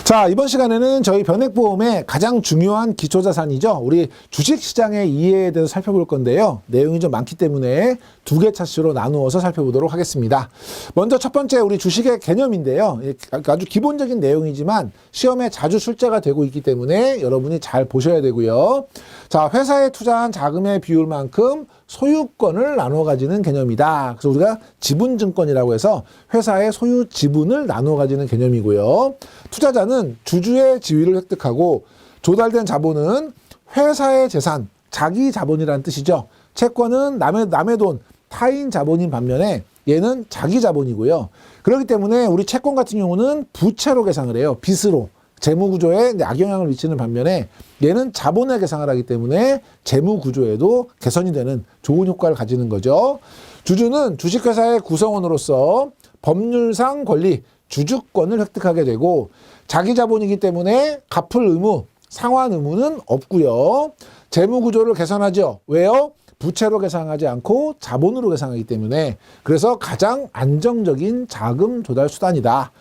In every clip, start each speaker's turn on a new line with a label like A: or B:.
A: 자, 이번 시간에는 저희 변액보험의 가장 중요한 기초자산이죠. 우리 주식시장의 이해에 대해서 살펴볼 건데요. 내용이 좀 많기 때문에 두 개 차트로 나누어서 살펴보도록 하겠습니다. 먼저 첫 번째 우리 주식의 개념인데요. 아주 기본적인 내용이지만 시험에 자주 출제가 되고 있기 때문에 여러분이 잘 보셔야 되고요. 자, 회사에 투자한 자금의 비율만큼 소유권을 나누어 가지는 개념이다. 그래서 우리가 지분증권이라고 해서 회사의 소유 지분을 나누어 가지는 개념이고요. 투자자는 주주의 지위를 획득하고 조달된 자본은 회사의 재산, 자기 자본이라는 뜻이죠. 채권은 남의 돈, 타인 자본인 반면에 얘는 자기 자본이고요. 그렇기 때문에 우리 채권 같은 경우는 부채로 계상을 해요. 빚으로. 재무구조에 악영향을 미치는 반면에 얘는 자본의 계상을 하기 때문에 재무구조에도 개선이 되는 좋은 효과를 가지는 거죠. 주주는 주식회사의 구성원으로서 법률상 권리, 주주권을 획득하게 되고 자기 자본이기 때문에 갚을 의무, 상환 의무는 없고요. 재무구조를 개선하죠. 왜요? 부채로 계상하지 않고 자본으로 계상하기 때문에 그래서 가장 안정적인 자금 조달 수단이다.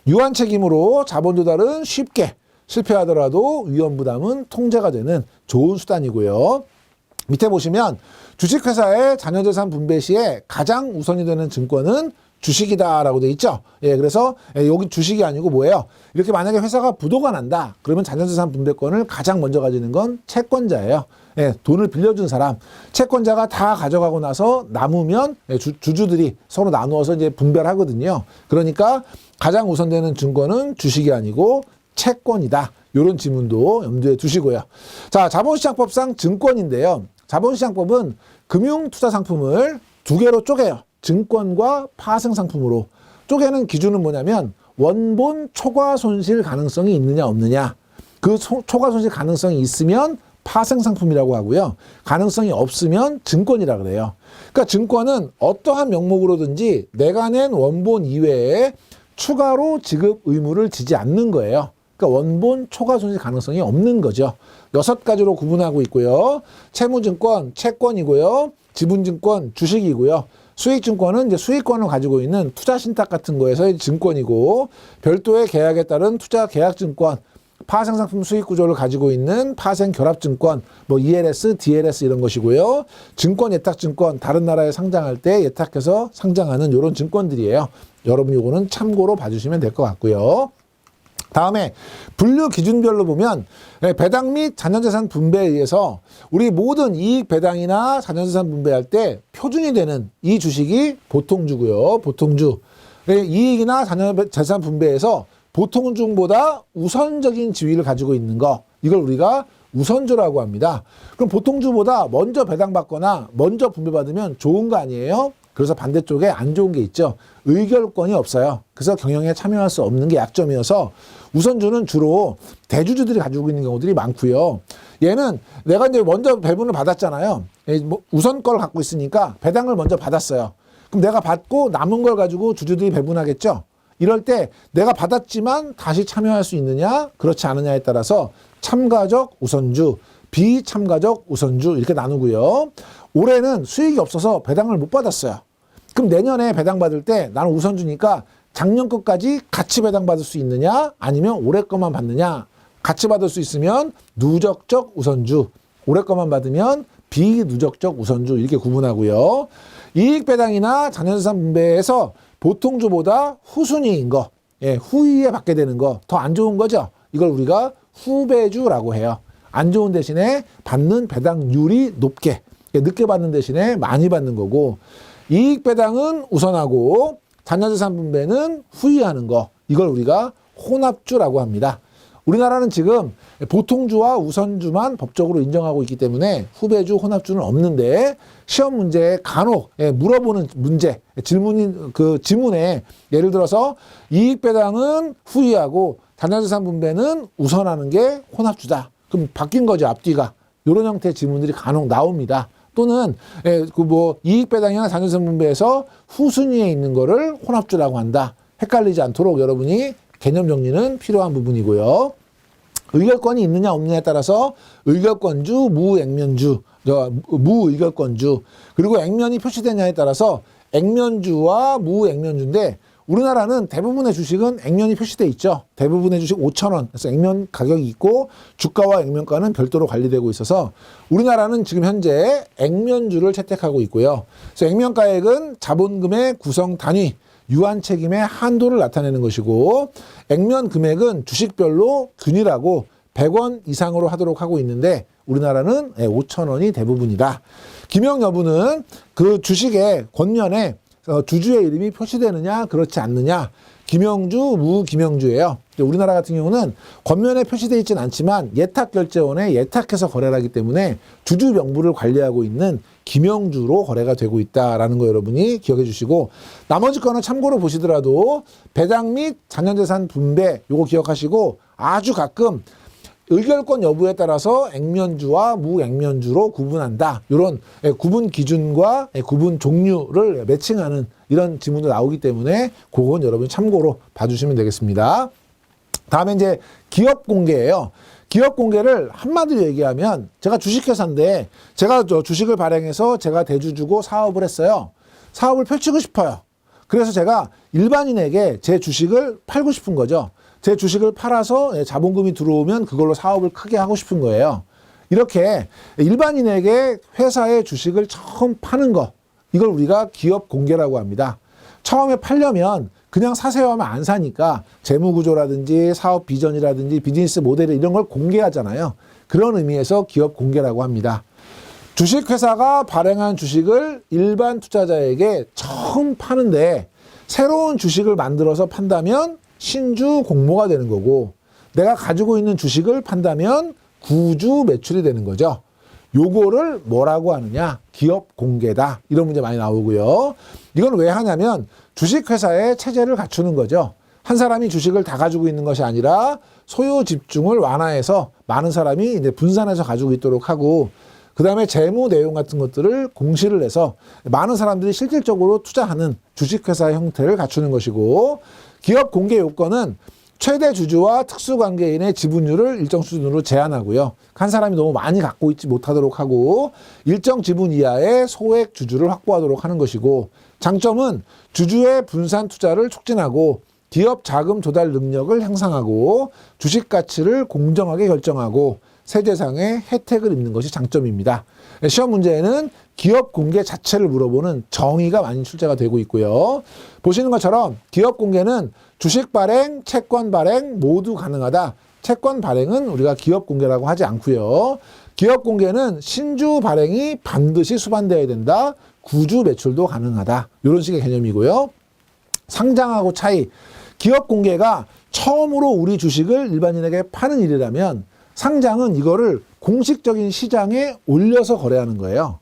A: 유한 책임으로 자본 조달은 쉽게 실패하더라도 위험 부담은 통제가 되는 좋은 수단이고요. 밑에 보시면 주식회사의 자녀재산 분배 시에 가장 우선이 되는 증권은 주식이다라고 돼 있죠. 예, 그래서 여기 주식이 아니고 뭐예요? 이렇게 만약에 회사가 부도가 난다. 그러면 자녀재산 분배권을 가장 먼저 가지는 건 채권자예요. 예, 돈을 빌려준 사람. 채권자가 다 가져가고 나서 남으면 주주들이 서로 나누어서 이제 분배를 하거든요. 그러니까 가장 우선되는 증권은 주식이 아니고 채권이다. 이런 지문도 염두에 두시고요. 자, 자본시장법상 증권인데요. 자본시장법은 금융투자상품을 두 개로 쪼개요. 증권과 파생상품으로. 쪼개는 기준은 뭐냐면 원본 초과손실 가능성이 있느냐 없느냐. 그 초과손실 가능성이 있으면 파생상품이라고 하고요. 가능성이 없으면 증권이라고 그래요. 그러니까 증권은 어떠한 명목으로든지 내가 낸 원본 이외에 추가로 지급 의무를 지지 않는 거예요. 그러니까 원본 초과손실 가능성이 없는 거죠. 6가지로 구분하고 있고요. 채무증권, 채권이고요. 지분증권, 주식이고요. 수익증권은 이제 수익권을 가지고 있는 투자신탁 같은 거에서의 증권이고 별도의 계약에 따른 투자계약증권, 파생상품 수익구조를 가지고 있는 파생결합증권, 뭐 ELS, DLS 이런 것이고요. 증권예탁증권, 다른 나라에 상장할 때 예탁해서 상장하는 이런 증권들이에요. 여러분 이거는 참고로 봐주시면 될 것 같고요. 다음에 분류 기준별로 보면 배당 및 자녀재산 분배에 의해서 우리 모든 이익 배당이나 자녀재산 분배할 때 표준이 되는 이 주식이 보통주고요. 보통주. 이익이나 자녀재산 분배에서 보통주보다 우선적인 지위를 가지고 있는 거, 이걸 우리가 우선주라고 합니다. 그럼 보통주보다 먼저 배당받거나 먼저 분배받으면 좋은 거 아니에요? 그래서 반대쪽에 안 좋은 게 있죠. 의결권이 없어요. 그래서 경영에 참여할 수 없는 게 약점이어서 우선주는 주로 대주주들이 가지고 있는 경우들이 많고요. 얘는 내가 이제 먼저 배분을 받았잖아요. 우선 걸 갖고 있으니까 배당을 먼저 받았어요. 그럼 내가 받고 남은 걸 가지고 주주들이 배분하겠죠. 이럴 때 내가 받았지만 다시 참여할 수 있느냐 그렇지 않느냐에 따라서 참가적 우선주, 비참가적 우선주 이렇게 나누고요. 올해는 수익이 없어서 배당을 못 받았어요. 그럼 내년에 배당 받을 때 나는 우선주니까 작년 것까지 같이 배당 받을 수 있느냐 아니면 올해 것만 받느냐. 같이 받을 수 있으면 누적적 우선주, 올해 것만 받으면 비누적적 우선주 이렇게 구분하고요. 이익 배당이나 자녀재산 분배에서 보통주보다 후순위인 거, 예, 후위에 받게 되는 거, 더 안 좋은 거죠. 이걸 우리가 후배주라고 해요. 안 좋은 대신에 받는 배당률이 높게, 늦게 받는 대신에 많이 받는 거고, 이익 배당은 우선하고 자녀재산 분배는 후위하는 거, 이걸 우리가 혼합주라고 합니다. 우리나라는 지금 보통주와 우선주만 법적으로 인정하고 있기 때문에 후배주, 혼합주는 없는데 시험 문제에 간혹 물어보는 문제, 지문에 예를 들어서 이익 배당은 후위하고 자녀재산 분배는 우선하는 게 혼합주다. 그럼 바뀐 거죠, 앞뒤가. 이런 형태의 지문들이 간혹 나옵니다. 또는 이익 배당이나 자녀재산 분배에서 후순위에 있는 거를 혼합주라고 한다. 헷갈리지 않도록 여러분이 개념 정리는 필요한 부분이고요. 의결권이 있느냐 없느냐에 따라서 의결권주, 무액면주, 무의결권주, 그리고 액면이 표시되냐에 따라서 액면주와 무액면주인데 우리나라는 대부분의 주식은 액면이 표시돼 있죠. 대부분의 주식 5,000원. 그래서 액면 가격이 있고 주가와 액면가는 별도로 관리되고 있어서 우리나라는 지금 현재 액면주를 채택하고 있고요. 그래서 액면가액은 자본금의 구성 단위, 유한 책임의 한도를 나타내는 것이고 액면 금액은 주식별로 균일하고 100원 이상으로 하도록 하고 있는데 우리나라는 5,000원이 대부분이다. 김영 여부는 그 주식의 겉면에 주주의 이름이 표시되느냐 그렇지 않느냐, 김영주, 무김영주예요. 우리나라 같은 경우는 겉면에 표시되어 있지는 않지만 예탁결제원에 예탁해서 거래를 하기 때문에 주주 명부를 관리하고 있는 김영주로 거래가 되고 있다라는 거 여러분이 기억해 주시고, 나머지 거는 참고로 보시더라도 배당 및 잔여재산 분배 요거 기억하시고, 아주 가끔 의결권 여부에 따라서 액면주와 무액면주로 구분한다. 이런 구분 기준과 구분 종류를 매칭하는 이런 지문도 나오기 때문에 그건 여러분이 참고로 봐주시면 되겠습니다. 다음에 이제 기업 공개예요. 기업 공개를 한마디로 얘기하면 제가 주식회사인데 제가 주식을 발행해서 제가 대주주고 사업을 했어요. 사업을 펼치고 싶어요. 그래서 제가 일반인에게 제 주식을 팔고 싶은 거죠. 제 주식을 팔아서 자본금이 들어오면 그걸로 사업을 크게 하고 싶은 거예요. 이렇게 일반인에게 회사의 주식을 처음 파는 거, 이걸 우리가 기업 공개라고 합니다. 처음에 팔려면 그냥 사세요 하면 안 사니까 재무구조라든지 사업 비전이라든지 비즈니스 모델 이런 걸 공개하잖아요. 그런 의미에서 기업 공개라고 합니다. 주식회사가 발행한 주식을 일반 투자자에게 처음 파는데 새로운 주식을 만들어서 판다면 신주 공모가 되는 거고, 내가 가지고 있는 주식을 판다면 구주 매출이 되는 거죠. 요거를 뭐라고 하느냐? 기업 공개다. 이런 문제 많이 나오고요. 이건 왜 하냐면 주식회사의 체제를 갖추는 거죠. 한 사람이 주식을 다 가지고 있는 것이 아니라 소유 집중을 완화해서 많은 사람이 이제 분산해서 가지고 있도록 하고, 그 다음에 재무 내용 같은 것들을 공시를 해서 많은 사람들이 실질적으로 투자하는 주식회사의 형태를 갖추는 것이고, 기업 공개 요건은 최대 주주와 특수관계인의 지분율을 일정 수준으로 제한하고요. 한 사람이 너무 많이 갖고 있지 못하도록 하고 일정 지분 이하의 소액 주주를 확보하도록 하는 것이고, 장점은 주주의 분산 투자를 촉진하고 기업 자금 조달 능력을 향상하고 주식 가치를 공정하게 결정하고 세제상의 혜택을 입는 것이 장점입니다. 시험 문제에는 기업 공개 자체를 물어보는 정의가 많이 출제가 되고 있고요. 보시는 것처럼 기업 공개는 주식 발행, 채권 발행 모두 가능하다. 채권 발행은 우리가 기업 공개라고 하지 않고요. 기업 공개는 신주 발행이 반드시 수반되어야 된다. 구주 매출도 가능하다. 이런 식의 개념이고요. 상장하고 차이. 기업 공개가 처음으로 우리 주식을 일반인에게 파는 일이라면 상장은 이거를 공식적인 시장에 올려서 거래하는 거예요.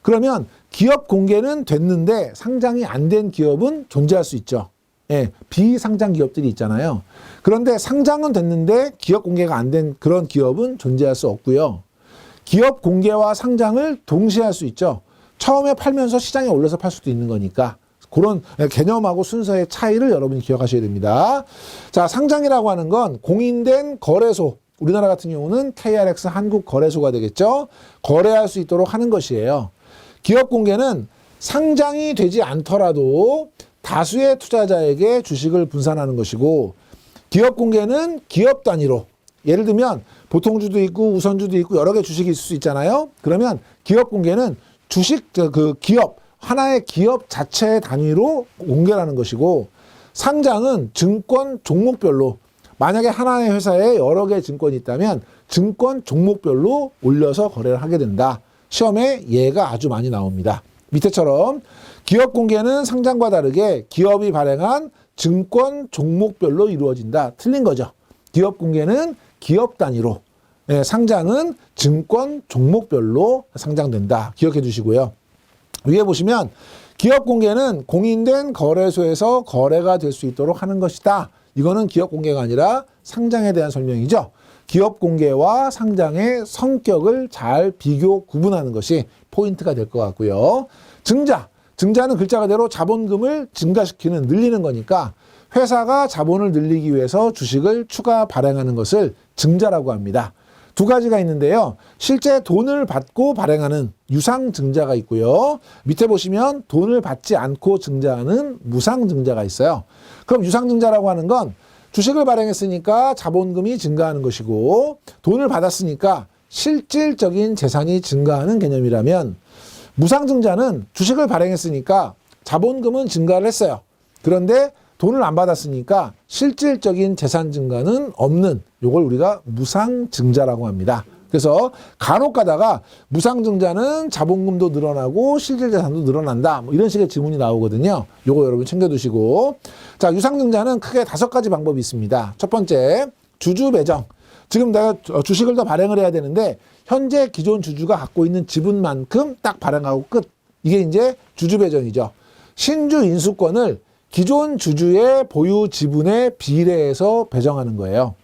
A: 그러면 기업 공개는 됐는데 상장이 안 된 기업은 존재할 수 있죠. 예, 비상장 기업들이 있잖아요. 그런데 상장은 됐는데 기업 공개가 안 된 그런 기업은 존재할 수 없고요. 기업 공개와 상장을 동시에 할 수 있죠. 처음에 팔면서 시장에 올려서 팔 수도 있는 거니까. 그런 개념하고 순서의 차이를 여러분이 기억하셔야 됩니다. 자, 상장이라고 하는 건 공인된 거래소, 우리나라 같은 경우는 KRX 한국거래소가 되겠죠. 거래할 수 있도록 하는 것이에요. 기업 공개는 상장이 되지 않더라도 다수의 투자자에게 주식을 분산하는 것이고, 기업 공개는 기업 단위로, 예를 들면 보통주도 있고 우선주도 있고 여러 개 주식이 있을 수 있잖아요. 그러면 기업 공개는 주식 그 기업 하나의 기업 자체 단위로 공개하는 것이고, 상장은 증권 종목별로, 만약에 하나의 회사에 여러 개의 증권이 있다면 증권 종목별로 올려서 거래를 하게 된다. 시험에 예가 아주 많이 나옵니다. 밑에처럼 기업 공개는 상장과 다르게 기업이 발행한 증권 종목별로 이루어진다. 틀린 거죠. 기업 공개는 기업 단위로, 상장은 증권 종목별로 상장된다. 기억해 주시고요. 위에 보시면 기업 공개는 공인된 거래소에서 거래가 될 수 있도록 하는 것이다. 이거는 기업 공개가 아니라 상장에 대한 설명이죠. 기업 공개와 상장의 성격을 잘 비교 구분하는 것이 포인트가 될 것 같고요. 증자는 글자 그대로 자본금을 증가시키는, 늘리는 거니까 회사가 자본을 늘리기 위해서 주식을 추가 발행하는 것을 증자라고 합니다. 두 가지가 있는데요. 실제 돈을 받고 발행하는 유상증자가 있고요. 밑에 보시면 돈을 받지 않고 증자하는 무상증자가 있어요. 그럼 유상증자라고 하는 건 주식을 발행했으니까 자본금이 증가하는 것이고 돈을 받았으니까 실질적인 재산이 증가하는 개념이라면 무상증자는 주식을 발행했으니까 자본금은 증가를 했어요. 그런데 돈을 안 받았으니까 실질적인 재산 증가는 없는 요걸 우리가 무상증자라고 합니다. 그래서 간혹 가다가 무상증자는 자본금도 늘어나고 실질재산도 늘어난다. 뭐 이런 식의 질문이 나오거든요. 요거 여러분 챙겨두시고. 자, 유상증자는 크게 5가지 방법이 있습니다. 첫 번째, 주주 배정. 지금 내가 주식을 더 발행을 해야 되는데 현재 기존 주주가 갖고 있는 지분만큼 딱 발행하고 끝. 이게 이제 주주 배정이죠. 신주 인수권을 기존 주주의 보유 지분에 비례해서 배정하는 거예요.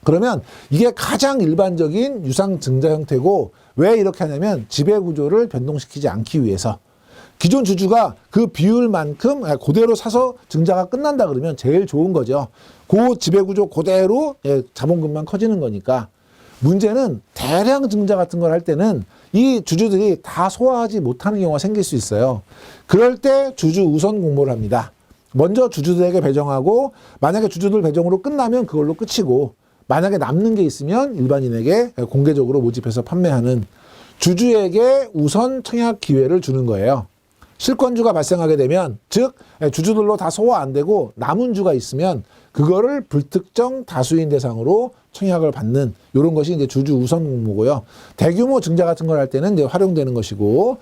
A: 그러면 이게 가장 일반적인 유상증자 형태고 왜 이렇게 하냐면 지배구조를 변동시키지 않기 위해서 기존 주주가 그 비율만큼 그대로 사서 증자가 끝난다 그러면 제일 좋은 거죠. 그 지배구조 그대로 자본금만 커지는 거니까. 문제는 대량 증자 같은 걸 할 때는 이 주주들이 다 소화하지 못하는 경우가 생길 수 있어요. 그럴 때 주주 우선 공모를 합니다. 먼저 주주들에게 배정하고 만약에 주주들 배정으로 끝나면 그걸로 끝이고 만약에 남는 게 있으면 일반인에게 공개적으로 모집해서 판매하는 주주에게 우선 청약 기회를 주는 거예요. 실권주가 발생하게 되면 즉 주주들로 다 소화 안 되고 남은 주가 있으면 그거를 불특정 다수인 대상으로 청약을 받는 이런 것이 이제 주주 우선 공모고요. 대규모 증자 같은 걸 할 때는 이제 활용되는 것이고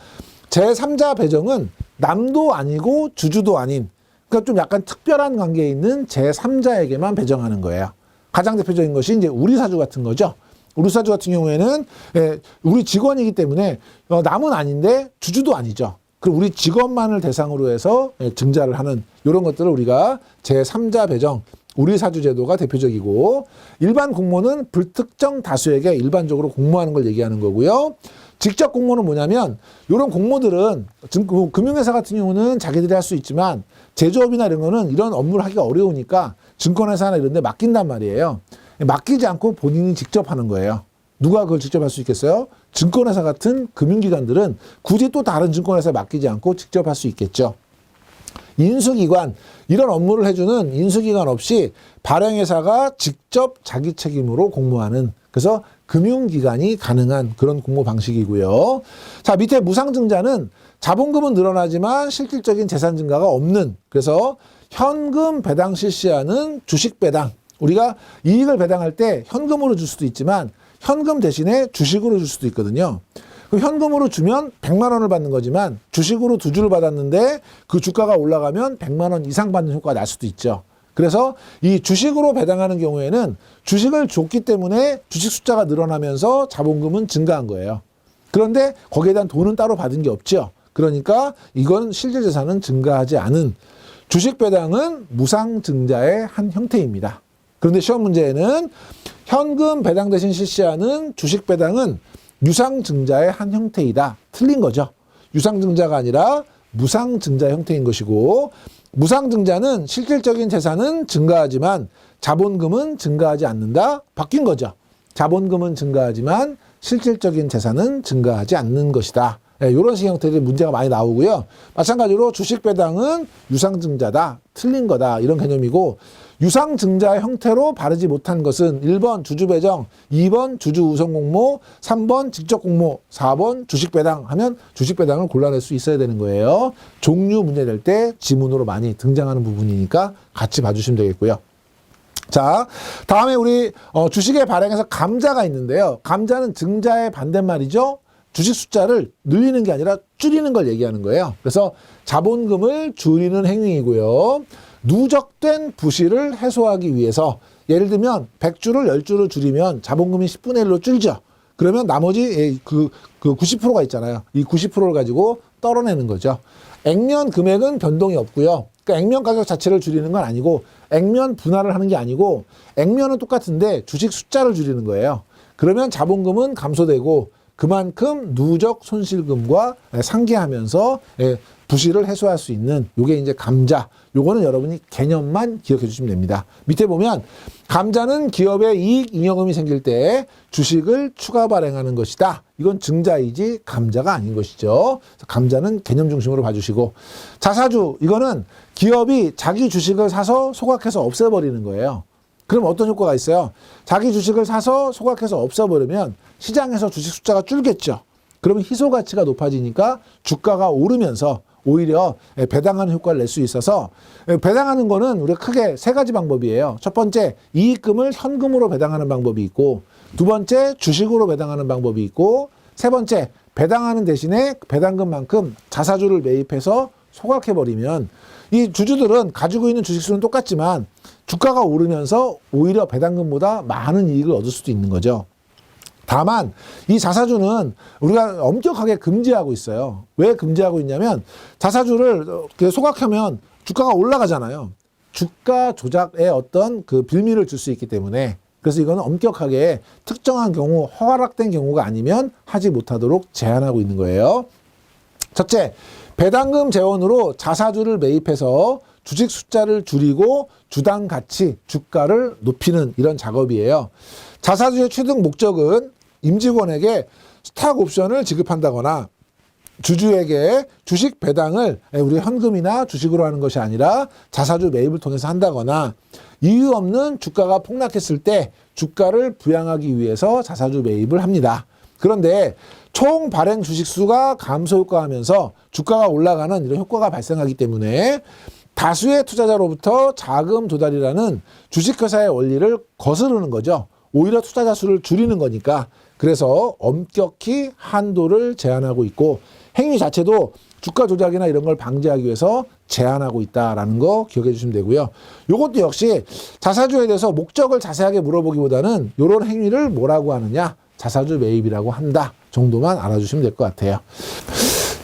A: 제3자 배정은 남도 아니고 주주도 아닌 그러니까 좀 약간 특별한 관계에 있는 제3자에게만 배정하는 거예요. 가장 대표적인 것이 이제 우리사주 같은 거죠. 우리사주 같은 경우에는 우리 직원이기 때문에 남은 아닌데 주주도 아니죠. 그럼 우리 직원만을 대상으로 해서 증자를 하는 이런 것들을 우리가 제3자 배정, 우리사주 제도가 대표적이고 일반 공모는 불특정 다수에게 일반적으로 공모하는 걸 얘기하는 거고요. 직접 공모는 뭐냐면 이런 공모들은 금융회사 같은 경우는 자기들이 할 수 있지만 제조업이나 이런 거는 이런 업무를 하기가 어려우니까 증권회사나 이런 데 맡긴단 말이에요. 맡기지 않고 본인이 직접 하는 거예요. 누가 그걸 직접 할 수 있겠어요? 증권회사 같은 금융기관들은 굳이 또 다른 증권회사에 맡기지 않고 직접 할 수 있겠죠. 인수기관, 이런 업무를 해주는 인수기관 없이 발행회사가 직접 자기 책임으로 공모하는 그래서 금융기관이 가능한 그런 공모 방식이고요. 자, 밑에 무상증자는 자본금은 늘어나지만 실질적인 재산 증가가 없는 그래서 현금 배당 실시하는 주식 배당. 우리가 이익을 배당할 때 현금으로 줄 수도 있지만 현금 대신에 주식으로 줄 수도 있거든요. 현금으로 주면 100만 원을 받는 거지만 주식으로 2주를 받았는데 그 주가가 올라가면 100만 원 이상 받는 효과가 날 수도 있죠. 그래서 이 주식으로 배당하는 경우에는 주식을 줬기 때문에 주식 숫자가 늘어나면서 자본금은 증가한 거예요. 그런데 거기에 대한 돈은 따로 받은 게 없죠. 그러니까 이건 실질재산은 증가하지 않은 주식 배당은 무상증자의 한 형태입니다. 그런데 시험 문제에는 현금 배당 대신 실시하는 주식 배당은 유상증자의 한 형태이다. 틀린 거죠. 유상증자가 아니라 무상증자 형태인 것이고 무상증자는 실질적인 재산은 증가하지만 자본금은 증가하지 않는다. 바뀐 거죠. 자본금은 증가하지만 실질적인 재산은 증가하지 않는 것이다. 이런 식의 형태의 문제가 많이 나오고요. 마찬가지로 주식 배당은 유상증자다. 틀린 거다. 이런 개념이고 유상증자 형태로 바르지 못한 것은 1번 주주배정, 2번 주주우선공모, 3번 직접공모, 4번 주식배당 하면 주식배당을 골라낼 수 있어야 되는 거예요. 종류 문제 될 때 지문으로 많이 등장하는 부분이니까 같이 봐주시면 되겠고요. 자, 다음에 우리 주식의 발행에서 감자가 있는데요. 감자는 증자의 반대말이죠. 주식 숫자를 늘리는 게 아니라 줄이는 걸 얘기하는 거예요. 그래서 자본금을 줄이는 행위이고요. 누적된 부실을 해소하기 위해서 예를 들면 100주를 10주를 줄이면 자본금이 10분의 1로 줄죠. 그러면 나머지 그 90%가 있잖아요. 이 90%를 가지고 떨어내는 거죠. 액면 금액은 변동이 없고요. 그러니까 액면 가격 자체를 줄이는 건 아니고 액면 분할을 하는 게 아니고 액면은 똑같은데 주식 숫자를 줄이는 거예요. 그러면 자본금은 감소되고 그만큼 누적 손실금과 상기하면서 부실을 해소할 수 있는 요게 이제 감자. 요거는 여러분이 개념만 기억해 주시면 됩니다. 밑에 보면 감자는 기업의 이익 잉여금이 생길 때 주식을 추가 발행하는 것이다. 이건 증자이지 감자가 아닌 것이죠. 감자는 개념 중심으로 봐주시고, 자사주 이거는 기업이 자기 주식을 사서 소각해서 없애버리는 거예요. 그럼 어떤 효과가 있어요? 자기 주식을 사서 소각해서 없애버리면 시장에서 주식 숫자가 줄겠죠. 그러면 희소 가치가 높아지니까 주가가 오르면서 오히려 배당하는 효과를 낼 수 있어서, 배당하는 거는 우리가 크게 세 가지 방법이에요. 첫 번째, 이익금을 현금으로 배당하는 방법이 있고, 두 번째, 주식으로 배당하는 방법이 있고, 세 번째, 배당하는 대신에 배당금만큼 자사주를 매입해서 소각해버리면 이 주주들은 가지고 있는 주식수는 똑같지만 주가가 오르면서 오히려 배당금보다 많은 이익을 얻을 수도 있는 거죠. 다만 이 자사주는 우리가 엄격하게 금지하고 있어요. 왜 금지하고 있냐면 자사주를 소각하면 주가가 올라가잖아요. 주가 조작에 어떤 그 빌미를 줄 수 있기 때문에, 그래서 이거는 엄격하게 특정한 경우, 허락된 경우가 아니면 하지 못하도록 제한하고 있는 거예요. 첫째, 배당금 재원으로 자사주를 매입해서 주식 숫자를 줄이고 주당 가치, 주가를 높이는 이런 작업이에요. 자사주의 취득 목적은 임직원에게 스탁 옵션을 지급한다거나 주주에게 주식 배당을 우리 현금이나 주식으로 하는 것이 아니라 자사주 매입을 통해서 한다거나, 이유 없는 주가가 폭락했을 때 주가를 부양하기 위해서 자사주 매입을 합니다. 그런데 총 발행 주식수가 감소 효과하면서 주가가 올라가는 이런 효과가 발생하기 때문에 다수의 투자자로부터 자금 조달이라는 주식회사의 원리를 거스르는 거죠. 오히려 투자자 수를 줄이는 거니까. 그래서 엄격히 한도를 제한하고 있고, 행위 자체도 주가 조작이나 이런 걸 방지하기 위해서 제한하고 있다라는 거 기억해 주시면 되고요. 이것도 역시 자사주에 대해서 목적을 자세하게 물어보기보다는 이런 행위를 뭐라고 하느냐, 자사주 매입이라고 한다 정도만 알아주시면 될 것 같아요.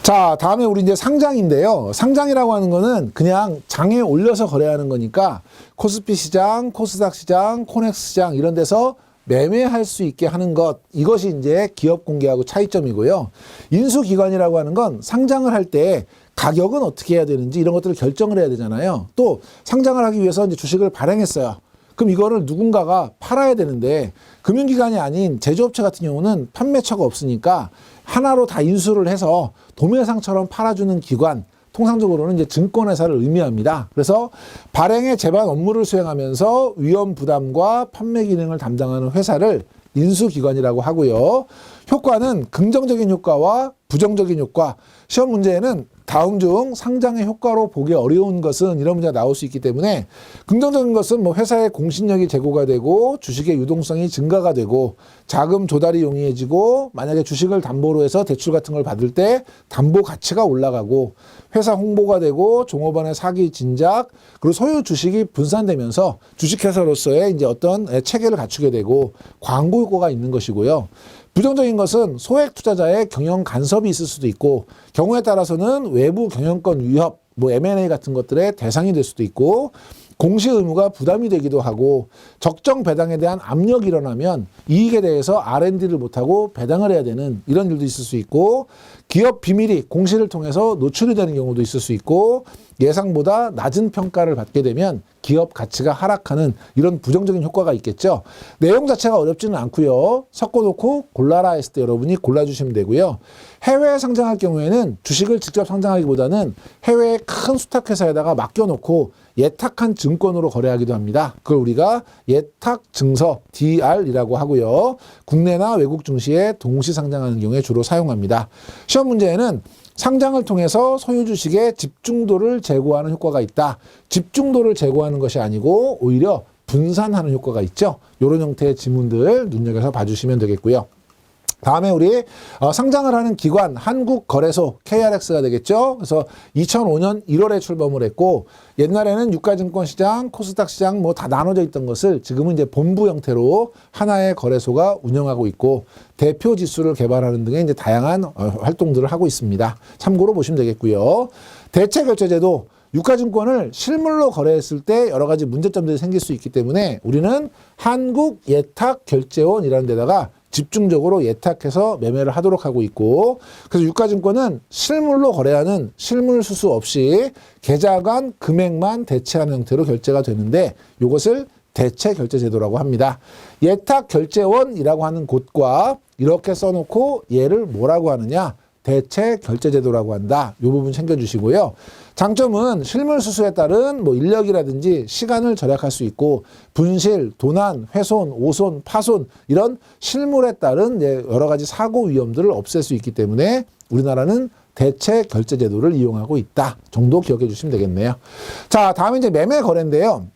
A: 자, 다음에 우리 이제 상장인데요. 상장이라고 하는 거는 그냥 장에 올려서 거래하는 거니까 코스피 시장, 코스닥 시장, 코넥스 시장 이런 데서 매매할 수 있게 하는 것, 이것이 이제 기업 공개하고 차이점이고요. 인수기관이라고 하는 건 상장을 할 때 가격은 어떻게 해야 되는지 이런 것들을 결정을 해야 되잖아요. 또 상장을 하기 위해서 이제 주식을 발행했어요. 그럼 이거를 누군가가 팔아야 되는데, 금융기관이 아닌 제조업체 같은 경우는 판매처가 없으니까 하나로 다 인수를 해서 도매상처럼 팔아주는 기관, 통상적으로는 이제 증권회사를 의미합니다. 그래서 발행의 제반 업무를 수행하면서 위험 부담과 판매 기능을 담당하는 회사를 인수기관이라고 하고요. 효과는 긍정적인 효과와 부정적인 효과. 시험 문제에는 다음 중 상장의 효과로 보기 어려운 것은 이런 문제가 나올 수 있기 때문에, 긍정적인 것은 뭐 회사의 공신력이 제고가 되고 주식의 유동성이 증가가 되고 자금 조달이 용이해지고, 만약에 주식을 담보로 해서 대출 같은 걸 받을 때 담보 가치가 올라가고, 회사 홍보가 되고 종업원의 사기 진작, 그리고 소유 주식이 분산되면서 주식회사로서의 이제 어떤 체계를 갖추게 되고 광고 효과가 있는 것이고요. 부정적인 것은 소액 투자자의 경영 간섭이 있을 수도 있고, 경우에 따라서는 외부 경영권 위협, 뭐 M&A 같은 것들의 대상이 될 수도 있고, 공시 의무가 부담이 되기도 하고, 적정 배당에 대한 압력이 일어나면 이익에 대해서 R&D를 못하고 배당을 해야 되는 이런 일도 있을 수 있고, 기업 비밀이 공시를 통해서 노출이 되는 경우도 있을 수 있고, 예상보다 낮은 평가를 받게 되면 기업 가치가 하락하는 이런 부정적인 효과가 있겠죠. 내용 자체가 어렵지는 않고요. 섞어놓고 골라라 했을 때 여러분이 골라주시면 되고요. 해외에 상장할 경우에는 주식을 직접 상장하기보다는 해외의 큰 수탁회사에다가 맡겨놓고 예탁한 증권으로 거래하기도 합니다. 그걸 우리가 예탁증서 DR이라고 하고요. 국내나 외국 증시에 동시 상장하는 경우에 주로 사용합니다. 시험 문제에는 상장을 통해서 소유 주식의 집중도를 제고하는 효과가 있다. 집중도를 제고하는 것이 아니고 오히려 분산하는 효과가 있죠. 이런 형태의 지문들 눈여겨서 봐주시면 되겠고요. 다음에 우리 상장을 하는 기관 한국거래소 KRX가 되겠죠. 그래서 2005년 1월에 출범을 했고, 옛날에는 유가증권시장, 코스닥 시장 뭐 다 나눠져 있던 것을 지금은 이제 본부 형태로 하나의 거래소가 운영하고 있고, 대표 지수를 개발하는 등의 이제 다양한 활동들을 하고 있습니다. 참고로 보시면 되겠고요. 대체결제제도, 유가증권을 실물로 거래했을 때 여러 가지 문제점들이 생길 수 있기 때문에 우리는 한국예탁결제원이라는 데다가 집중적으로 예탁해서 매매를 하도록 하고 있고, 그래서 유가증권은 실물로 거래하는 실물 수수 없이 계좌 간 금액만 대체하는 형태로 결제가 되는데 이것을 대체 결제 제도라고 합니다. 예탁 결제원이라고 하는 곳과 이렇게 써놓고 얘를 뭐라고 하느냐? 대체 결제 제도라고 한다. 이 부분 챙겨주시고요. 장점은 실물 수수에 따른 뭐 인력이라든지 시간을 절약할 수 있고, 분실, 도난, 훼손, 오손, 파손 이런 실물에 따른 여러 가지 사고 위험들을 없앨 수 있기 때문에 우리나라는 대체 결제 제도를 이용하고 있다 정도 기억해 주시면 되겠네요. 자, 다음에 이제 매매 거래인데요.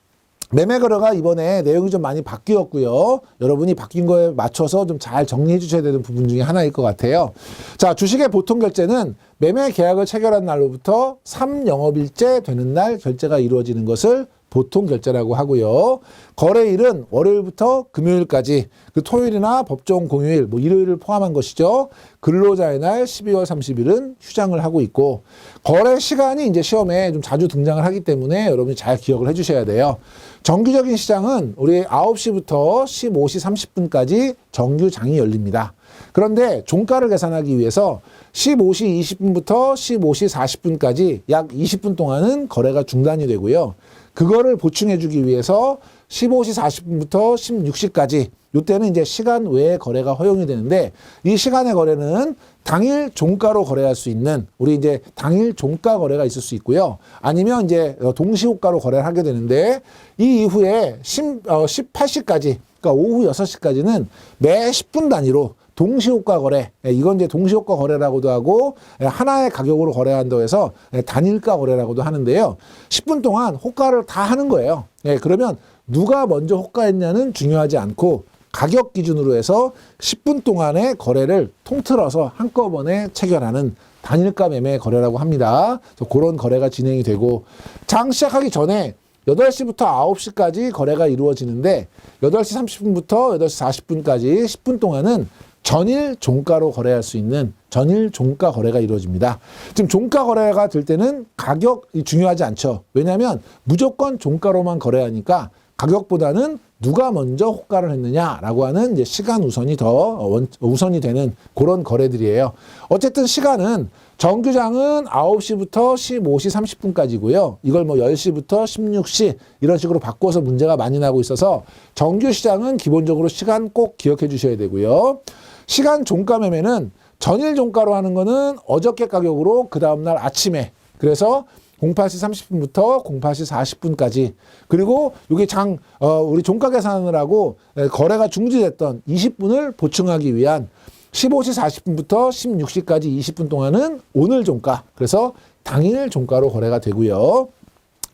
A: 매매 거래가 이번에 내용이 좀 많이 바뀌었고요. 여러분이 바뀐 거에 맞춰서 좀 잘 정리해 주셔야 되는 부분 중에 하나일 것 같아요. 자, 주식의 보통 결제는 매매 계약을 체결한 날로부터 3영업일째 되는 날 결제가 이루어지는 것을 보통 결제라고 하고요. 거래일은 월요일부터 금요일까지, 그 토요일이나 법정 공휴일, 뭐 일요일을 포함한 것이죠. 근로자의 날 12월 30일은 휴장을 하고 있고, 거래 시간이 이제 시험에 좀 자주 등장을 하기 때문에 여러분이 잘 기억을 해 주셔야 돼요. 정규적인 시장은 우리 9시부터 15시 30분까지 정규장이 열립니다. 그런데 종가를 계산하기 위해서 15시 20분부터 15시 40분까지 약 20분 동안은 거래가 중단이 되고요. 그거를 보충해 주기 위해서 15시 40분부터 16시까지, 이때는 이제 시간 외에 거래가 허용이 되는데, 이 시간의 거래는 당일 종가로 거래할 수 있는, 우리 이제 당일 종가 거래가 있을 수 있고요. 아니면 이제 동시호가로 거래를 하게 되는데, 이 이후에 18시까지, 그러니까 오후 6시까지는 매 10분 단위로 동시호가 거래, 이건 이제 동시호가 거래라고도 하고 하나의 가격으로 거래한다고 해서 단일가 거래라고도 하는데요. 10분 동안 호가를 다 하는 거예요. 그러면 누가 먼저 호가했냐는 중요하지 않고 가격 기준으로 해서 10분 동안의 거래를 통틀어서 한꺼번에 체결하는 단일가 매매 거래라고 합니다. 그래서 그런 거래가 진행이 되고, 장 시작하기 전에 8시부터 9시까지 거래가 이루어지는데 8시 30분부터 8시 40분까지 10분 동안은 전일 종가로 거래할 수 있는 전일 종가 거래가 이루어집니다. 지금 종가 거래가 될 때는 가격이 중요하지 않죠. 왜냐하면 무조건 종가로만 거래하니까 가격보다는 누가 먼저 호가를 했느냐라고 하는 이제 시간 우선이 더 우선이 되는 그런 거래들이에요. 어쨌든 시간은 정규장은 9시부터 15시 30분까지고요. 이걸 뭐 10시부터 16시 이런 식으로 바꿔서 문제가 많이 나고 있어서 정규 시장은 기본적으로 시간 꼭 기억해 주셔야 되고요. 시간 종가 매매는 전일 종가로 하는 거는 어저께 가격으로 그 다음날 아침에, 그래서 08시 30분부터 08시 40분까지, 그리고 여기 우리 종가 계산을 하고 거래가 중지됐던 20분을 보충하기 위한 15시 40분부터 16시까지 20분 동안은 오늘 종가, 그래서 당일 종가로 거래가 되고요.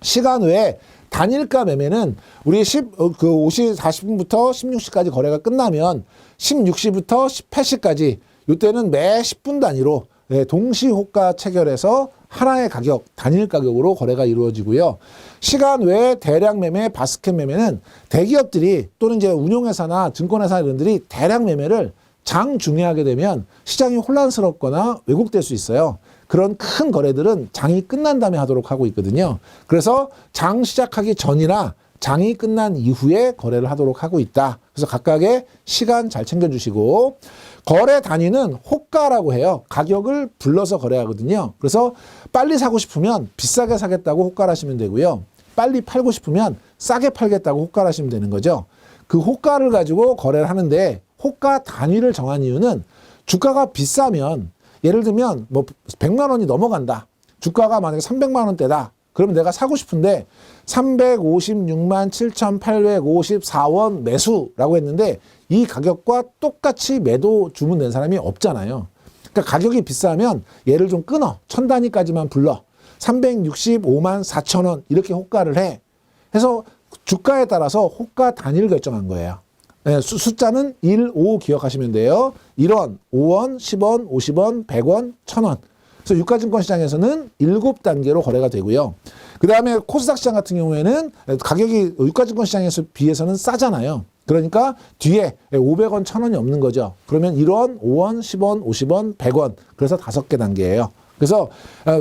A: 시간 외에 단일가 매매는 우리 5시 40분부터 16시까지 거래가 끝나면 16시부터 18시까지, 이때는 매 10분 단위로 동시 호가 체결해서 하나의 가격, 단일 가격으로 거래가 이루어지고요. 시간 외에 대량 매매, 바스켓 매매는 대기업들이 또는 이제 운용회사나 증권회사 이런 들이 대량 매매를 장 중에 하게 되면 시장이 혼란스럽거나 왜곡될 수 있어요. 그런 큰 거래들은 장이 끝난 다음에 하도록 하고 있거든요. 그래서 장 시작하기 전이나 장이 끝난 이후에 거래를 하도록 하고 있다. 그래서 각각의 시간 잘 챙겨주시고, 거래 단위는 호가라고 해요. 가격을 불러서 거래하거든요. 그래서 빨리 사고 싶으면 비싸게 사겠다고 호가를 하시면 되고요. 빨리 팔고 싶으면 싸게 팔겠다고 호가를 하시면 되는 거죠. 그 호가를 가지고 거래를 하는데, 호가 단위를 정한 이유는 주가가 비싸면, 예를 들면 뭐 100만 원이 넘어간다. 주가가 만약에 300만 원대다. 그러면 내가 사고 싶은데 356만 7,854원 매수라고 했는데 이 가격과 똑같이 매도 주문된 사람이 없잖아요. 그러니까 가격이 비싸면 얘를 좀 끊어. 1000단위까지만 불러. 365만 4천원 이렇게 호가를 해. 해서 주가에 따라서 호가 단위를 결정한 거예요. 네, 숫자는 1, 5 기억하시면 돼요. 1원, 5원, 10원, 50원, 100원, 1000원. 그래서 유가증권 시장에서는 7단계로 거래가 되고요. 그 다음에 코스닥 시장 같은 경우에는 가격이 유가증권 시장에서 비해서는 싸잖아요. 그러니까 뒤에 500원, 1000원이 없는 거죠. 그러면 1원, 5원, 10원, 50원, 100원. 그래서 5개 단계예요. 그래서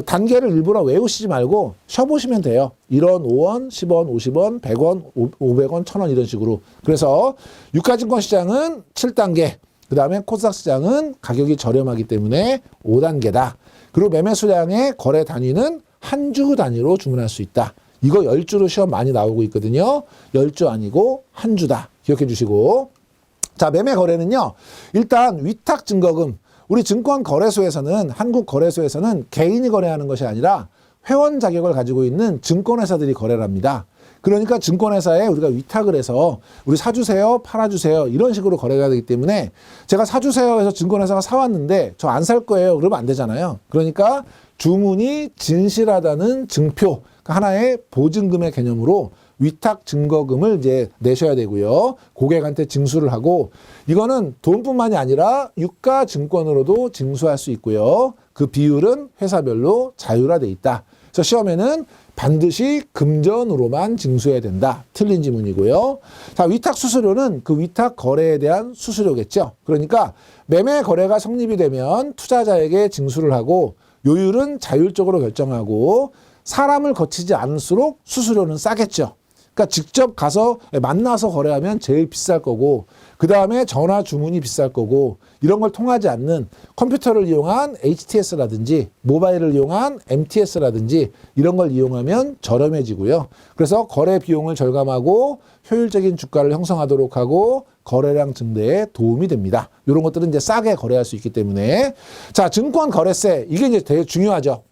A: 단계를 일부러 외우시지 말고 쉬어보시면 돼요. 1원, 5원, 10원, 50원, 100원, 500원, 1000원 이런 식으로. 그래서 유가증권 시장은 7단계, 그 다음에 코스닥 시장은 가격이 저렴하기 때문에 5단계다. 그리고 매매 수량의 거래 단위는 한 주 단위로 주문할 수 있다. 이거 10주로 시험 많이 나오고 있거든요. 10주 아니고 한 주다. 기억해 주시고. 자, 매매 거래는요. 일단 위탁 증거금. 우리 증권거래소에서는, 한국거래소에서는 개인이 거래하는 것이 아니라 회원 자격을 가지고 있는 증권회사들이 거래를 합니다. 그러니까 증권회사에 우리가 위탁을 해서 우리 사주세요, 팔아주세요 이런 식으로 거래가 되기 때문에 제가 사주세요 해서 증권회사가 사왔는데 저 안 살 거예요 그러면 안 되잖아요. 그러니까 주문이 진실하다는 증표, 그러니까 하나의 보증금의 개념으로 위탁 증거금을 이제 내셔야 되고요. 고객한테 징수를 하고 이거는 돈뿐만이 아니라 유가 증권으로도 징수할 수 있고요. 그 비율은 회사별로 자율화돼 있다. 그래서 시험에는 반드시 금전으로만 징수해야 된다. 틀린 지문이고요. 자, 위탁 수수료는 그 위탁 거래에 대한 수수료겠죠. 그러니까 매매 거래가 성립이 되면 투자자에게 징수를 하고 요율은 자율적으로 결정하고 사람을 거치지 않을수록 수수료는 싸겠죠. 그러니까 직접 가서 만나서 거래하면 제일 비쌀 거고 그 다음에 전화 주문이 비쌀 거고 이런 걸 통하지 않는 컴퓨터를 이용한 HTS라든지 모바일을 이용한 MTS라든지 이런 걸 이용하면 저렴해지고요. 그래서 거래 비용을 절감하고 효율적인 주가를 형성하도록 하고 거래량 증대에 도움이 됩니다. 이런 것들은 이제 싸게 거래할 수 있기 때문에 자, 증권 거래세 이게 이제 되게 중요하죠.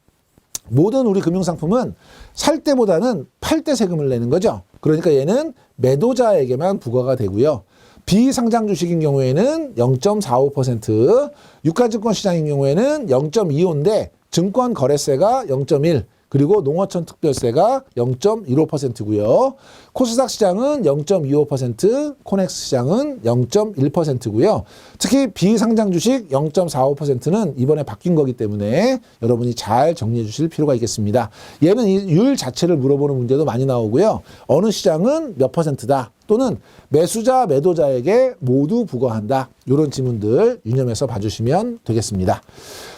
A: 모든 우리 금융상품은 살 때보다는 팔 때 세금을 내는 거죠. 그러니까 얘는 매도자에게만 부과가 되고요. 비상장 주식인 경우에는 0.45%, 유가증권 시장인 경우에는 0.25인데 증권 거래세가 0.1, 그리고 농어촌 특별세가 0.15%고요. 코스닥 시장은 0.25%, 코넥스 시장은 0.1%고요. 특히 비상장 주식 0.45%는 이번에 바뀐 거기 때문에 여러분이 잘 정리해 주실 필요가 있겠습니다. 얘는 이 율 자체를 물어보는 문제도 많이 나오고요. 어느 시장은 몇 %다. 또는 매수자, 매도자에게 모두 부과한다. 이런 지문들 유념해서 봐주시면 되겠습니다.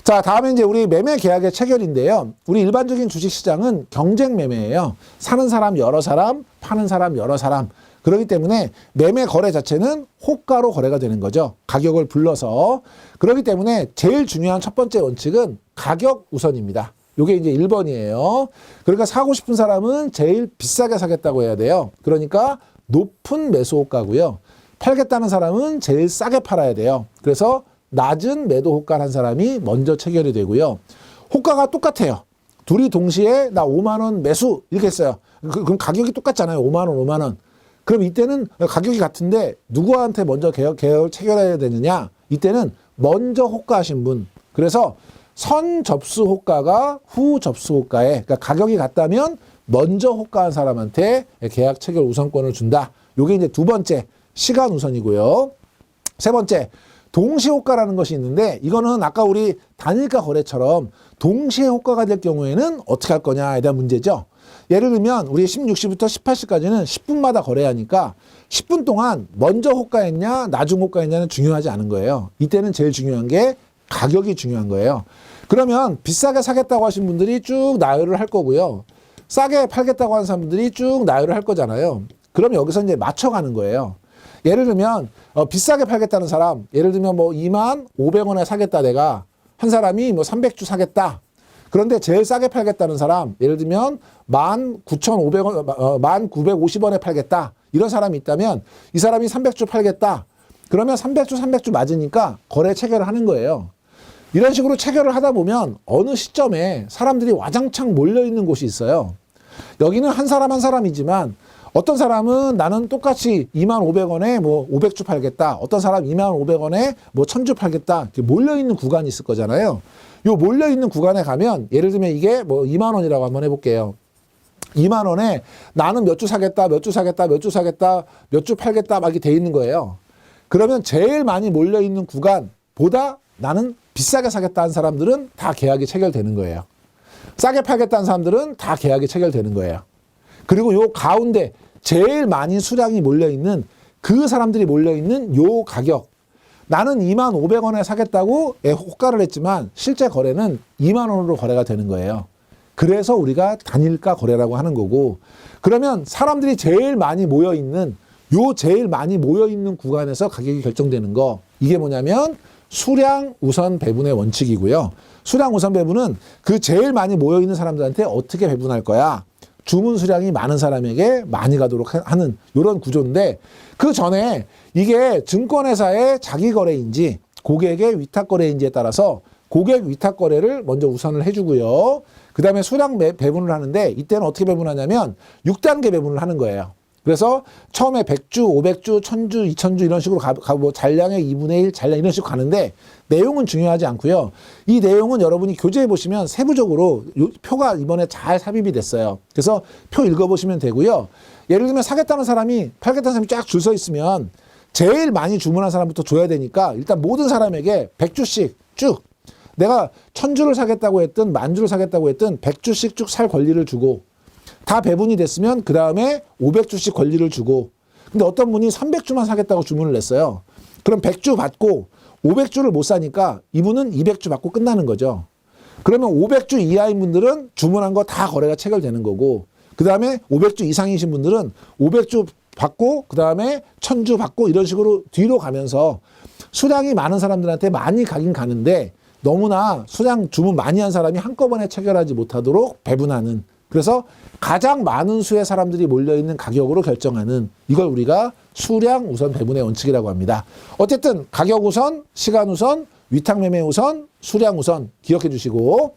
A: 자, 다음에 이제 우리 매매 계약의 체결인데요. 우리 일반적인 주식시장은 경쟁 매매예요. 사는 사람 여러 사람, 파는 사람 여러 사람. 그렇기 때문에 매매 거래 자체는 호가로 거래가 되는 거죠. 가격을 불러서. 그렇기 때문에 제일 중요한 첫 번째 원칙은 가격 우선입니다. 요게 이제 1번이에요. 그러니까 사고 싶은 사람은 제일 비싸게 사겠다고 해야 돼요. 그러니까 높은 매수 호가고요. 팔겠다는 사람은 제일 싸게 팔아야 돼요. 그래서 낮은 매도 호가를 한 사람이 먼저 체결이 되고요. 호가가 똑같아요. 둘이 동시에 나 5만 원 매수 이렇게 했어요. 그럼 가격이 똑같잖아요. 5만 원, 5만 원. 그럼 이때는 가격이 같은데 누구한테 먼저 계약을 체결해야 되느냐? 이때는 먼저 호가하신 분. 그래서 선 접수 호가가 후 접수 호가에, 그러니까 가격이 같다면 먼저 호가한 사람한테 계약 체결 우선권을 준다. 요게 이제 두 번째 시간 우선이고요. 세 번째 동시 호가라는 것이 있는데 이거는 아까 우리 단일가 거래처럼 동시에 호가가 될 경우에는 어떻게 할 거냐에 대한 문제죠. 예를 들면 우리 16시부터 18시까지는 10분마다 거래하니까 10분 동안 먼저 호가했냐 나중 호가했냐는 중요하지 않은 거예요. 이때는 제일 중요한 게 가격이 중요한 거예요. 그러면 비싸게 사겠다고 하신 분들이 쭉 나열을 할 거고요. 싸게 팔겠다고 하는 사람들이 쭉 나열을 할 거잖아요. 그럼 여기서 이제 맞춰가는 거예요. 예를 들면 비싸게 팔겠다는 사람, 예를 들면 뭐 2만 500원에 사겠다 내가 한 사람이 뭐 300주 사겠다. 그런데 제일 싸게 팔겠다는 사람, 예를 들면 19,500원, 1,950원에 팔겠다. 이런 사람이 있다면 이 사람이 300주 팔겠다. 그러면 300주 맞으니까 거래 체결을 하는 거예요. 이런 식으로 체결을 하다 보면 어느 시점에 사람들이 와장창 몰려있는 곳이 있어요. 여기는 한 사람 한 사람이지만 어떤 사람은 나는 똑같이 25,000원에 뭐 500주 팔겠다. 어떤 사람 25,000원에 뭐 1,000주 팔겠다. 이렇게 몰려있는 구간이 있을 거잖아요. 요 몰려있는 구간에 가면 예를 들면 이게 뭐 2만 원이라고 한번 해볼게요. 2만 원에 나는 몇 주 사겠다, 몇 주 사겠다, 몇 주 사겠다, 몇 주 팔겠다 막 이렇게 돼 있는 거예요. 그러면 제일 많이 몰려있는 구간보다 나는 비싸게 사겠다 한 사람들은 다 계약이 체결되는 거예요. 싸게 팔겠다는 사람들은 다 계약이 체결되는 거예요. 그리고 요 가운데 제일 많이 수량이 몰려있는 그 사람들이 몰려있는 요 가격. 나는 25,000원에 사겠다고 호가를 했지만 실제 거래는 2만 원으로 거래가 되는 거예요. 그래서 우리가 단일가 거래라고 하는 거고, 그러면 사람들이 제일 많이 모여있는 요 제일 많이 모여있는 구간에서 가격이 결정되는 거, 이게 뭐냐면 수량 우선 배분의 원칙이고요. 수량 우선 배분은 그 제일 많이 모여있는 사람들한테 어떻게 배분할 거야. 주문 수량이 많은 사람에게 많이 가도록 하는 이런 구조인데, 그 전에 이게 증권회사의 자기거래인지 고객의 위탁거래인지에 따라서 고객 위탁거래를 먼저 우선을 해주고요. 그 다음에 수량 배분을 하는데, 이때는 어떻게 배분하냐면 6단계 배분을 하는 거예요. 그래서 처음에 100주, 500주, 1000주, 2000주 이런 식으로 가고 뭐 잔량의 2분의 1, 잔량 이런 식으로 가는데 내용은 중요하지 않고요. 이 내용은 여러분이 교재에 보시면 세부적으로 표가 이번에 잘 삽입이 됐어요. 그래서 표 읽어보시면 되고요. 예를 들면 사겠다는 사람이 팔겠다는 사람이 쫙 줄 서 있으면 제일 많이 주문한 사람부터 줘야 되니까 일단 모든 사람에게 100주씩 쭉, 내가 1000주를 사겠다고 했든 10,000주를 사겠다고 했든 100주씩 쭉 살 권리를 주고, 다 배분이 됐으면 그 다음에 500주씩 권리를 주고, 근데 어떤 분이 300주만 사겠다고 주문을 냈어요. 그럼 100주 받고 500주를 못 사니까 이분은 200주 받고 끝나는 거죠. 그러면 500주 이하인 분들은 주문한 거 다 거래가 체결되는 거고, 그 다음에 500주 이상이신 분들은 500주 받고 그 다음에 1000주 받고 이런 식으로 뒤로 가면서 수량이 많은 사람들한테 많이 가긴 가는데, 너무나 수량 주문 많이 한 사람이 한꺼번에 체결하지 못하도록 배분하는, 그래서 가장 많은 수의 사람들이 몰려있는 가격으로 결정하는, 이걸 우리가 수량 우선 배분의 원칙이라고 합니다. 어쨌든 가격 우선, 시간 우선, 위탁매매 우선, 수량 우선 기억해 주시고,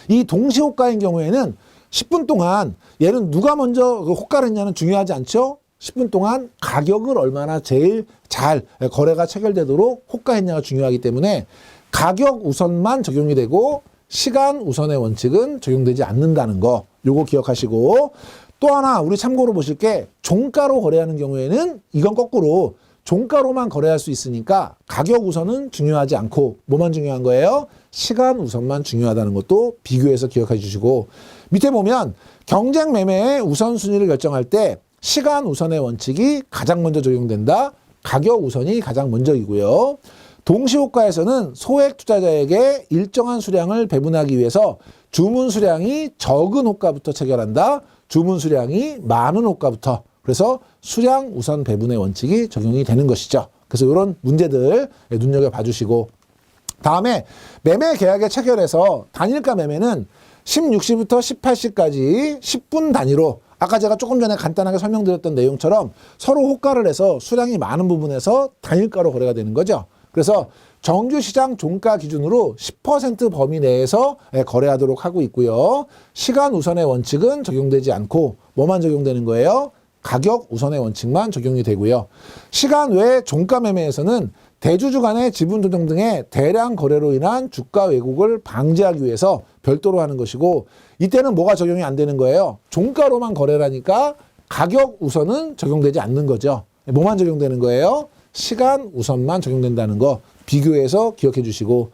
A: 이 동시호가인 경우에는 10분 동안 얘는 누가 먼저 호가를 했냐는 중요하지 않죠? 10분 동안 가격을 얼마나 제일 잘 거래가 체결되도록 호가했냐가 중요하기 때문에 가격 우선만 적용이 되고 시간 우선의 원칙은 적용되지 않는다는 거, 요거 기억하시고, 또 하나 우리 참고로 보실 게 종가로 거래하는 경우에는 이건 거꾸로 종가로만 거래할 수 있으니까 가격 우선은 중요하지 않고 뭐만 중요한 거예요? 시간 우선만 중요하다는 것도 비교해서 기억해 주시고, 밑에 보면 경쟁 매매의 우선순위를 결정할 때 시간 우선의 원칙이 가장 먼저 적용된다. 가격 우선이 가장 먼저이고요. 동시호가에서는 소액 투자자에게 일정한 수량을 배분하기 위해서 주문 수량이 적은 호가부터 체결한다. 주문 수량이 많은 호가부터. 그래서 수량 우선 배분의 원칙이 적용이 되는 것이죠. 그래서 이런 문제들 눈여겨봐 주시고, 다음에 매매 계약의 체결에서 단일가 매매는 16시부터 18시까지 10분 단위로, 아까 제가 조금 전에 간단하게 설명드렸던 내용처럼 서로 호가를 해서 수량이 많은 부분에서 단일가로 거래가 되는 거죠. 그래서 정규시장 종가 기준으로 10% 범위 내에서 거래하도록 하고 있고요. 시간 우선의 원칙은 적용되지 않고 뭐만 적용되는 거예요? 가격 우선의 원칙만 적용이 되고요. 시간 외 종가 매매에서는 대주주 간의 지분 조정 등의 대량 거래로 인한 주가 왜곡을 방지하기 위해서 별도로 하는 것이고, 이때는 뭐가 적용이 안 되는 거예요? 종가로만 거래라니까 가격 우선은 적용되지 않는 거죠. 뭐만 적용되는 거예요? 시간 우선만 적용된다는 거 비교해서 기억해 주시고,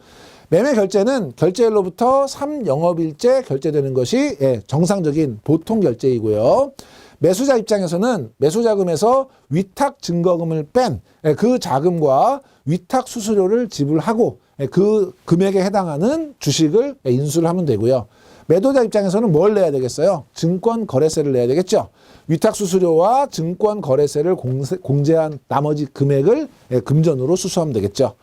A: 매매 결제는 결제일로부터 3영업일째 결제되는 것이 정상적인 보통 결제이고요. 매수자 입장에서는 매수자금에서 위탁 증거금을 뺀 그 자금과 위탁 수수료를 지불하고 그 금액에 해당하는 주식을 인수를 하면 되고요. 매도자 입장에서는 뭘 내야 되겠어요? 증권 거래세를 내야 되겠죠. 위탁 수수료와 증권 거래세를 공제한 나머지 금액을 금전으로 수수하면 되겠죠.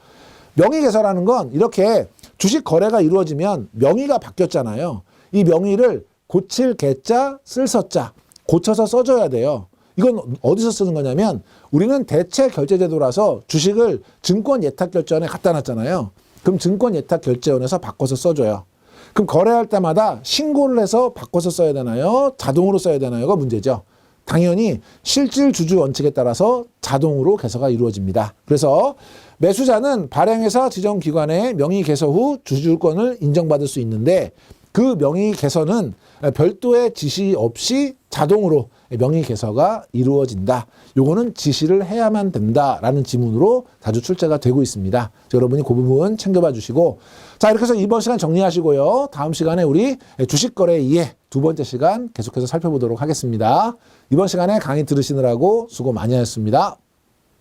A: 명의 개설하는 건 이렇게 주식 거래가 이루어지면 명의가 바뀌었잖아요. 이 명의를 고칠 개자, 쓸 서자 고쳐서 써줘야 돼요. 이건 어디서 쓰는 거냐면, 우리는 대체 결제제도라서 주식을 증권 예탁결제원에 갖다 놨잖아요. 그럼 증권 예탁결제원에서 바꿔서 써줘요. 그럼 거래할 때마다 신고를 해서 바꿔서 써야 되나요? 자동으로 써야 되나요?가 문제죠. 당연히 실질 주주 원칙에 따라서 자동으로 개서가 이루어집니다. 그래서 매수자는 발행회사 지정기관의 명의 개서 후 주주권을 인정받을 수 있는데, 그 명의 개서는 별도의 지시 없이 자동으로 명의 개서가 이루어진다. 요거는 지시를 해야만 된다라는 지문으로 자주 출제가 되고 있습니다. 여러분이 그 부분 챙겨봐 주시고, 자, 이렇게 해서 이번 시간 정리하시고요. 다음 시간에 우리 주식거래 2의 두 번째 시간 계속해서 살펴보도록 하겠습니다. 이번 시간에 강의 들으시느라고 수고 많이 하셨습니다.